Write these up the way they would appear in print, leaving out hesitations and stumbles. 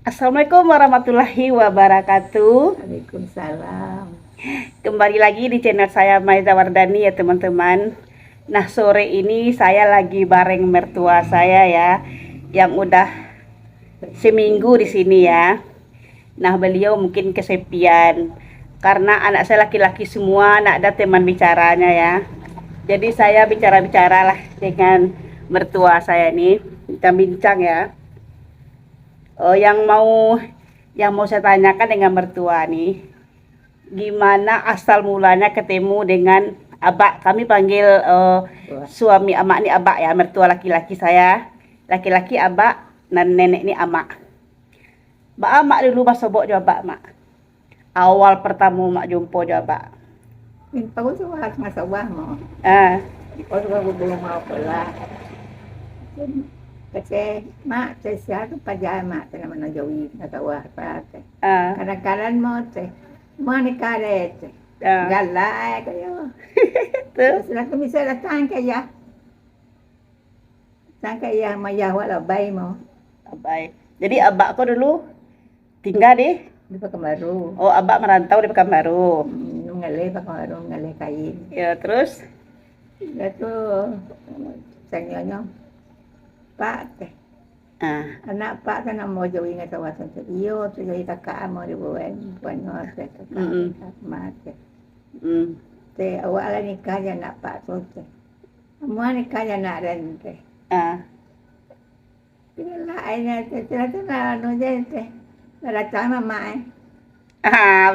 Assalamualaikum warahmatullahi wabarakatuh. Waalaikumsalam. Kembali lagi di channel saya Maiza Wardani ya teman-teman. Nah sore ini saya lagi bareng mertua saya ya, yang udah seminggu di sini ya. Nah beliau mungkin kesepian karena anak saya laki-laki semua, nggak ada teman bicaranya ya. Jadi saya bicara-bicara lah dengan mertua saya nih, bincang-bincang ya. Yang mau saya tanyakan dengan mertua nih, gimana asal mulanya ketemu dengan abak, kami panggil suami amak nih abak ya, mertua laki-laki saya, laki-laki abak dan nenek nih amak. Mbak amak dulu pas sobok jawab mak, awal pertama mak jumpa jawab. Aku tuh harus masuk bawah mau. Ah, Aku belum mau pulang. Kasi mak teh siapa pajama teh nama Jawi kata wah teh. ah, Kadang-kadang mau teh mana karet teh. ah. Galak kayo. Terus Terus aku bisa datang kaya. Datang kaya maya wala bay mo. baik. Jadi abak kau dulu tinggal di, Di Pekanbaru. oh abak merantau di Pekanbaru. Ngalih Pekanbaru ngalih kain. Ya terus, Itu sanyonya Pak teh. ah, Anak Pak kan mau jauh ingat kawasan tu. Iyo tu jadi takak mau dibuat buat teh Mm-mm. takak mati. mm, Teh awak lah nikah je nak Pak tu teh. Semua nikah je nak dan teh. ah. Tinggal aina teh tu lah anu je teh. Dah datang mama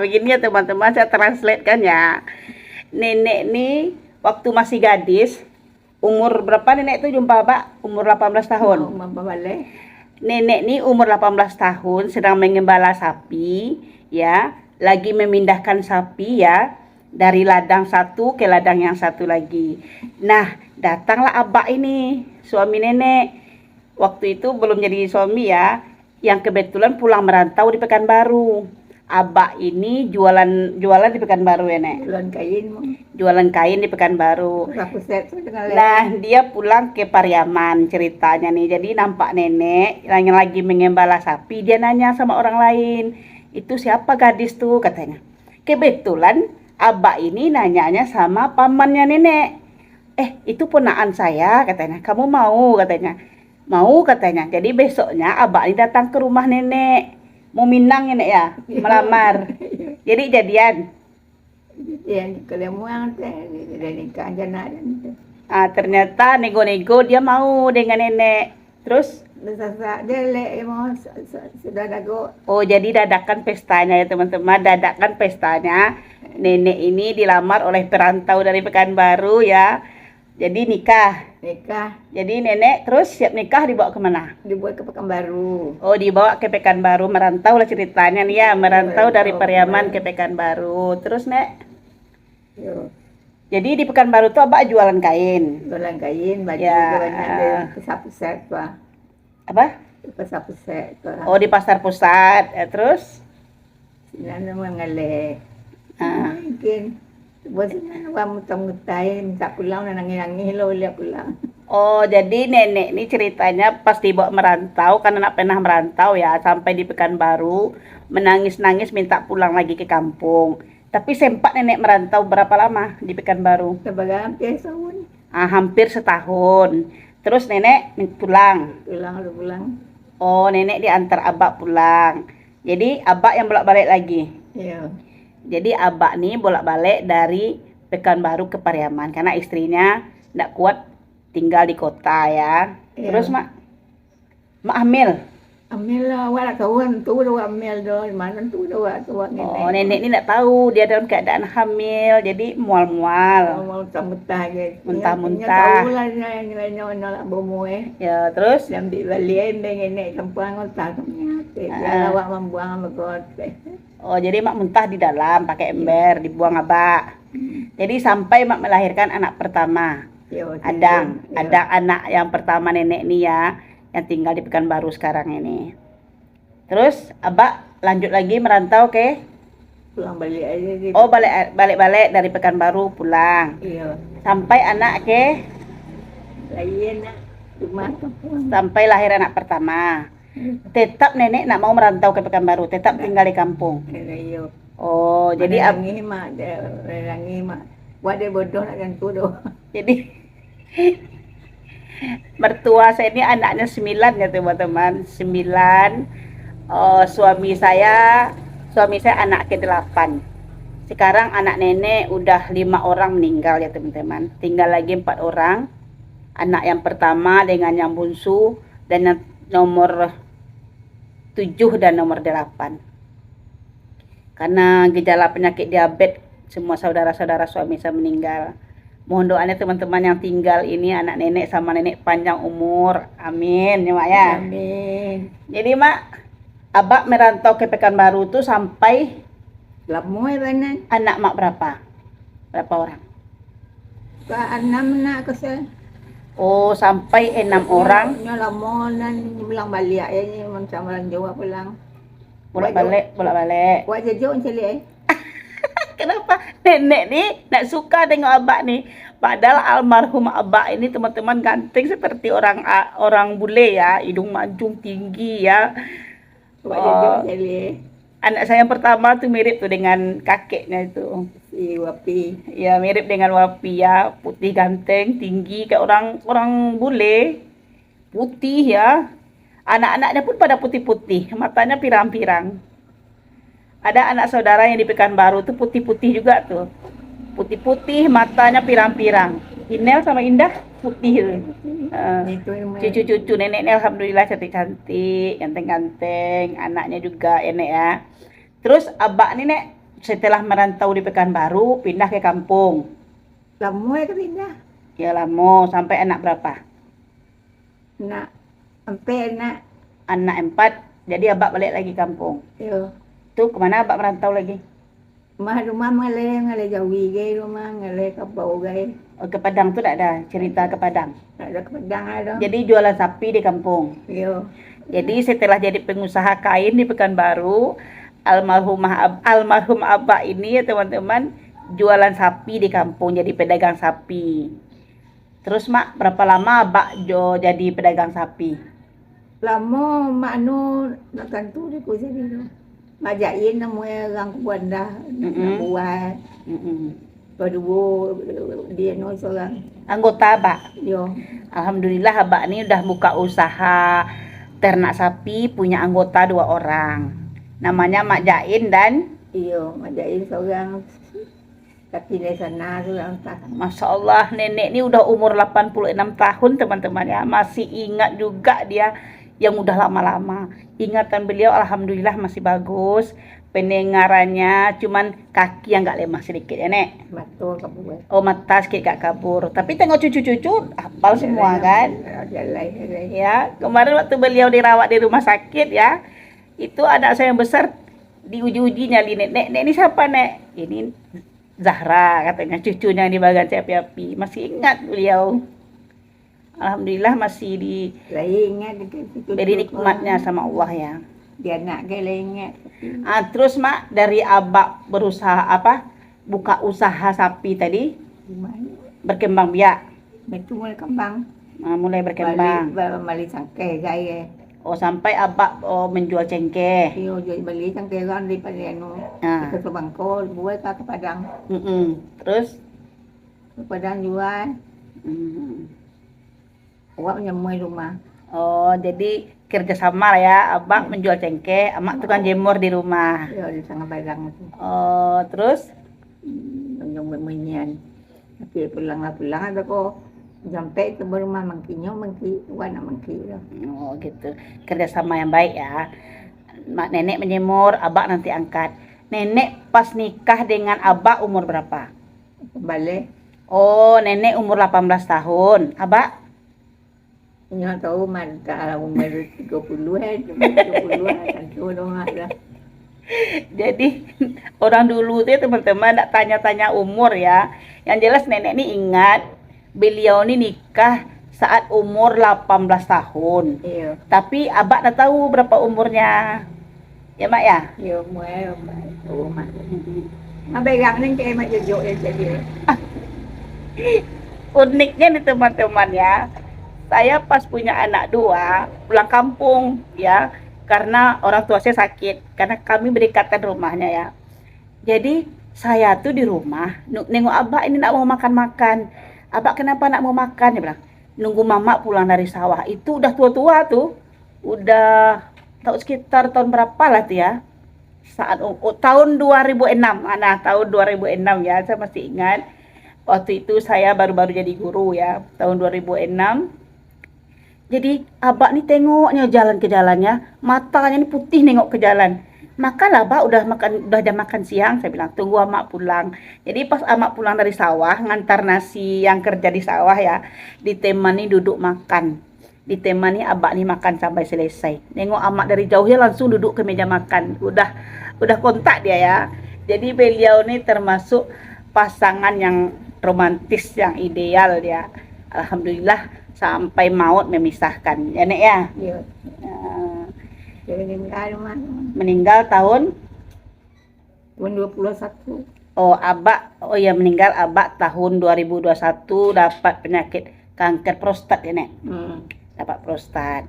Begini ya teman-teman, saya translate kan ya. Nenek nih waktu masih gadis, umur berapa nenek itu jumpa Pak? Umur 18 tahun. mau balik. Nenek nih umur 18 tahun sedang mengembala sapi ya, lagi memindahkan sapi ya dari ladang satu ke ladang yang satu lagi. Nah, datanglah abak ini, suami nenek. Waktu itu belum jadi suami ya, yang kebetulan pulang merantau di Pekanbaru. Abak ini jualan di Pekanbaru ya, Nek. Bulan kain mo. Jualan kain di Pekanbaru. Aku set tu dengan Nah, dia pulang ke Pariaman ceritanya nih. Jadi nampak nenek yang lagi mengembala sapi, dia nanya sama orang lain, "Itu siapa gadis tuh?" katanya. Kebetulan abak ini nanyanya sama pamannya nenek. Itu ponaan saya," katanya. "Kamu mau?" katanya. "Mau," katanya. Jadi besoknya abak ini datang ke rumah nenek. Mau minang nenek ya, melamar. Jadi jadian. Yang kalau muang teh dia nikah je nak dan teh. Ternyata nego-nego dia mau dengan nenek. Terus, Sasak dia lek mau sudah dago. oh jadi dadakan pestanya ya teman-teman. Dadakan pestanya. Nenek ini dilamar oleh perantau dari Pekanbaru ya. Jadi nikah. Nikah Jadi nenek terus siap nikah dibawa kemana? dibuat ke Pekanbaru. Oh dibawa ke Pekanbaru. Merantau lah ceritanya nih ya. Merantau dari Pariaman ke Pekanbaru. Terus nek, Yo, jadi di Pekanbaru tuh abah jualan kain. jualan kain, baju Ya, jualan ada pusat-pusat pa. Apa? Pusat-pusat pa. Oh di pasar pusat. Terus? Sinan naman ngale. Ah. Mungkin buat sinan wa mutang-mutay minta pulang na nangin-nangin ulit pulang. Oh, jadi nenek ini ceritanya pas dibawa merantau, karena anak pernah merantau ya, sampai di Pekanbaru, menangis-nangis minta pulang lagi ke kampung. Tapi sempat nenek merantau berapa lama di Pekanbaru? Sebagai hampir setahun Hampir setahun. Terus nenek pulang. pulang. Oh, nenek diantar abak pulang. Jadi abak yang bolak-balik lagi. Yo, Jadi abak nih bolak-balik dari Pekanbaru ke Pariaman karena istrinya tidak kuat tinggal di kota ya. Iya. Terus mak hamil. ambil lah wala kawan tu dah ambil dah mana tu dah tu Oh, nenek ini tidak tahu dia dalam keadaan hamil, jadi mual-mual. mau muntah-muntah je. Muntah-muntah. Tahu lah yang nak bomo Ya, terus Yang ambil balik nenek campur otak dia awak membuang sama kot. oh jadi mak muntah di dalam pakai ember, dibuang abak. Jadi sampai mak melahirkan anak pertama. Adang anak yang pertama nenek nih ya, yang tinggal di Pekanbaru sekarang ini. Terus abak lanjut lagi merantau ke, pulang balik aja gitu. oh balik dari Pekanbaru pulang. Iya, Sampai anak ke, lain nak rumah tu. sampai lahir anak pertama. Tetap nenek nak mau merantau ke Pekanbaru, tetap tinggal di kampung. Iyo. Oh, jadi Langi mak, langi mak. Buat dia bodoh nak gantu doh. jadi mertua saya ini anaknya 9 ya teman-teman, 9. Suami saya anak ke-8. Sekarang anak nenek udah 5 orang meninggal ya teman-teman. Tinggal lagi 4 orang. Anak yang pertama dengan yang bungsu dan yang nomor 7 dan nomor 8. Karena gejala penyakit diabetes, semua saudara-saudara suami saya meninggal. Mohon doanya teman-teman yang tinggal ini, anak nenek sama nenek panjang umur. Amin ya Mak ya. Amin. Jadi Mak, Abak merantau ke Pekanbaru tuh sampai Lama kan? anak Mak berapa? Berapa orang? Ka 6 nak kesel. Oh, sampai 6 orang. Nya lama nan bilang balik ya ni macam orang Jawa pulang. Bolak-balik. Buat jajuk macam ni. Kenapa nenek nih nak suka tengok Abak nih? Padahal almarhum Abak ini teman-teman ganteng seperti orang bule ya, hidung mancung tinggi ya. Buat jajuk macam ni. Anak saya yang pertama tuh mirip tuh dengan kakeknya itu. Si Wapi. Ya, mirip dengan Wapi ya, putih ganteng, tinggi kayak orang bule. Putih ya. Anak-anaknya pun pada putih-putih, matanya pirang-pirang. Ada anak saudara yang di Pekanbaru tuh putih-putih juga tuh. Putih-putih, matanya pirang-pirang. Inel sama Indah putih. Itu yang Cucu-cucu neneknya alhamdulillah cantik-cantik, ganteng-ganteng, anaknya juga enek ya. Terus Abak nih Nek, setelah merantau di Pekanbaru pindah ke kampung. lama ke pindah. Ya lama, sampai anak berapa? Nak sampai nak Anak 4. Jadi Abak balik lagi kampung. yo. Tuh kemana Abak merantau lagi? Rumah ngale jawi gay rumah ngale kapau gay. Oh, ke Padang tuh tak ada cerita ke Padang. Tak ada kepedang ada. Jadi jualan sapi di kampung. Yo. Jadi setelah jadi pengusaha kain di Pekanbaru, almarhum Abak ini ya teman-teman jualan sapi di kampung, jadi pedagang sapi. Terus Mak, berapa lama Abak jadi pedagang sapi? Lama mak nu nak kantu di ku jadi tu. Majain nama orang kubuan dah nak buat. Kedua dia nu seorang. Anggota Abak. Yo. Alhamdulillah Abak ini udah buka usaha ternak sapi, punya anggota 2 orang. Namanya Mak Jain dan Iyo, majain seorang kaki dari sana tu orang tak. Masya Allah, nenek ini udah umur 86 tahun teman-teman ya. Masih ingat juga dia yang udah lama-lama. Ingatan beliau alhamdulillah masih bagus. Pendengarannya cuman kaki yang gak lemah sedikit ya Nek. Matul kabur. Oh, mata sedikit gak kabur. Tapi tengok cucu-cucu hafal semua kan. Jalan. Ya, kemarin waktu beliau dirawat di rumah sakit ya, itu anak saya yang besar diuji-uji nyali Nek ini siapa Nek? Ini Zahra katanya, cucunya di bagian api-api. Masih ingat beliau. Alhamdulillah masih Ingat diberi nikmatnya sama Allah ya. Dia nak ke ingat. Terus Mak, dari Abak berusaha buka usaha sapi tadi Gimana? berkembang biak. Betul mulai kembang. Mulai berkembang. Balik sangkai gaya. Oh, sampai Abak menjual cengkeh. Iyo jadi balik sangkai kan daripada anu. Ke Bangko buat ke Padang. Terus Ke Padang jual. Awak menyemui rumah. oh, jadi kerjasama lah ya. Abak menjual cengkeh, Amak tukang jemur di rumah. Iyo di sangat Padang itu. Oh, terus Menyemui menyian. Tapi pulang ada kok. Sampai ke rumah mangki warna mangki. oh gitu. Kerjasama yang baik ya. Mak nenek menjemur, Abak nanti angkat. Nenek pas nikah dengan Abak umur berapa? Balik. Oh, nenek umur 18 tahun. Abak? Nyo tahu mantap umur 30-an, 30-an kan tu dong ada. Jadi orang dulu tuh teman-teman enggak tanya-tanya umur ya. Yang jelas nenek ini ingat beliau ini nikah saat umur 18 tahun. Iyo. Tapi Abak dah tahu berapa umurnya. Ya Mak ya? Iyo muai rumah. Mabegang ning kay majojo ya jadi. Uniknya nih teman-teman ya. saya pas punya anak 2 pulang kampung ya, karena orang tua saya sakit, karena kami berdekatan rumahnya ya. Jadi saya tuh di rumah nengok abak ini nak mau makan-makan. Abak kenapa nak mau makan? Dia bilang, nunggu mama pulang dari sawah. Itu udah tua-tua tuh. Udah tahu sekitar tahun berapa lah tuh ya. Tahun 2006. Nah, tahun 2006 ya, saya masih ingat. Waktu itu saya baru-baru jadi guru ya, tahun 2006. Jadi abak nih tengoknya jalan ke jalannya, matanya ini putih nengok ke jalan. Makanlah Mbak, udah jam makan siang. Saya bilang tunggu amak pulang. Jadi pas amak pulang dari sawah ngantar nasi yang kerja di sawah ya, ditemani duduk makan, ditemani abak nih makan sampai selesai. Nengok amak dari jauhnya langsung duduk ke meja makan, udah kontak dia ya. Jadi beliau nih termasuk pasangan yang romantis, yang ideal dia. Alhamdulillah sampai maut memisahkan ya Nek ya. Iya. Jadi Meninggal tahun 21. Oh ya, meninggal abak tahun 2021, dapat penyakit kanker prostat ya Nek. Dapat prostat.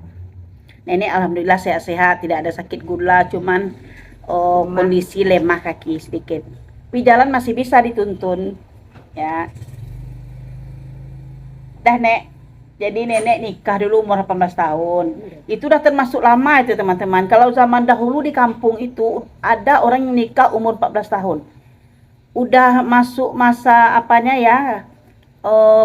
Nenek alhamdulillah sehat-sehat, tidak ada sakit gula, cuman kondisi lemah kaki sedikit. Tapi jalan masih bisa dituntun ya. Dah Nek. Jadi nenek nikah dulu umur 18 tahun. Itu udah termasuk lama itu teman-teman. Kalau zaman dahulu di kampung itu ada orang yang nikah umur 14 tahun. Udah masuk masa apanya ya,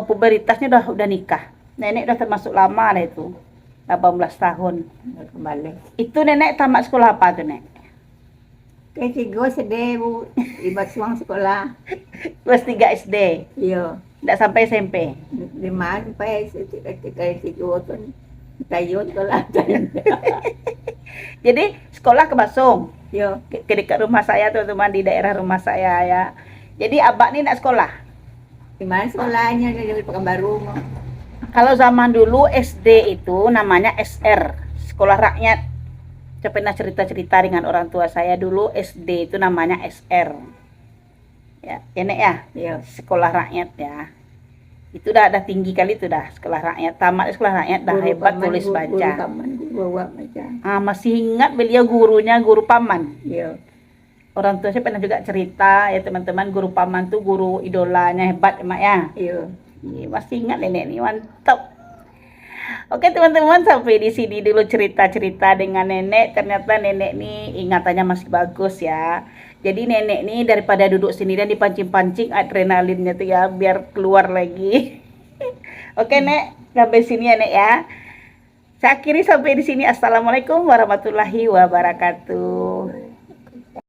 puberitasnya udah nikah. Nenek udah termasuk lama lah itu. 18 tahun. Kembali. Itu nenek tamat sekolah apa tuh Nek? Kayak tiga sedih bu, ibat suang sekolah. Kelas 3 SD. Iya. Nggak sampai SMP. 5 sampai kayak tiga kan. Tayo sekolah. Jadi sekolah ke Basung. Iya. Ke dekat rumah saya teman-teman, di daerah rumah saya ya. Jadi abak nih nak sekolah. Di mana sekolahnya dari Pekanbaru. Kalau zaman dulu SD itu namanya SR, Sekolah Rakyat. Saya pernah cerita-cerita dengan orang tua saya dulu SD itu namanya SR. Ya, Nek ya. Iya. Sekolah Rakyat ya. Itu udah tinggi kali itu dah, Sekolah Rakyat. Tamat Sekolah Rakyat dah hebat tulis baca. Guru baca. Masih ingat beliau gurunya guru paman. Iya. Orang tua saya pernah juga cerita ya teman-teman, guru paman tuh guru idolanya, hebat emak ya. Iya. Masih ingat nenek nih, mantap. Oke teman-teman, sampai di sini dulu cerita-cerita dengan nenek. Ternyata nenek nih ingatannya masih bagus ya. Jadi nenek nih daripada duduk sini dan dipancing-pancing adrenalinnya tuh ya, biar keluar lagi. Oke Nek, sampai sini ya Nek ya. Saya akhiri sampai di sini. Assalamualaikum warahmatullahi wabarakatuh.